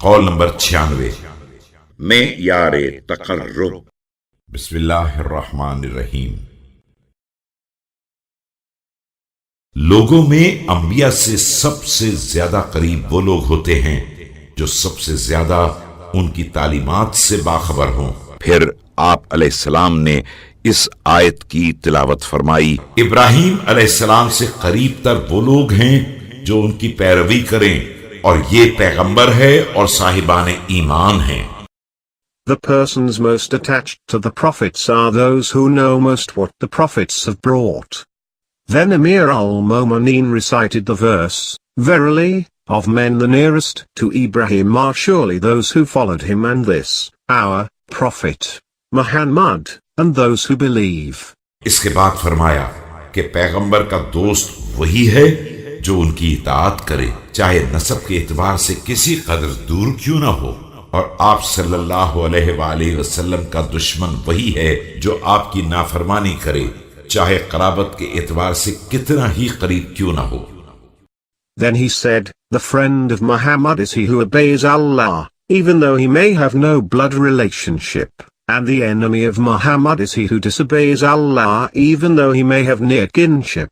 Kaul number 96 में यारे तकर्रुब। बिस्मिल्लाहिर्रहमानिर्रहीम। लोगों में अंबिया से सबसे ज्यादा करीब वो लोग होते हैं जो सबसे ज्यादा उनकी तालीमात से बाखबर हों। फिर आप अलैहिस्सलाम ने इस आयत की तिलावत फरमाई। इब्राहीम अलैहिस्सलाम से करीब तर वो लोग हैं जो उनकी पैरवी करें, और ये पैगंबर है और साहिबान ईमान हैं। The persons most attached to the prophets are those who know most what the prophets have brought. Then Amir al-Mu'minin recited the verse, "Verily, of men the nearest to Ibrahim are surely those who followed him and this, our prophet, Muhammad, and those who believe." इसके बाद फरमाया कि पैगंबर का दोस्त वही है जो उनकी इताअत करे, चाहे नसब के एतबार से किसी कदर दूर क्यों ना हो, और आप सल्लल्लाहु अलैहि वसल्लम का दुश्मन वही है जो आपकी नाफरमानी करे, चाहे कराबत के एतबार से कितना ही करीब क्यों ना हो। Then he said, "The friend of Muhammad is he who obeys Allah, even though he may have no blood relationship, and the enemy of Muhammad is he who disobeys Allah even though he may have near kinship."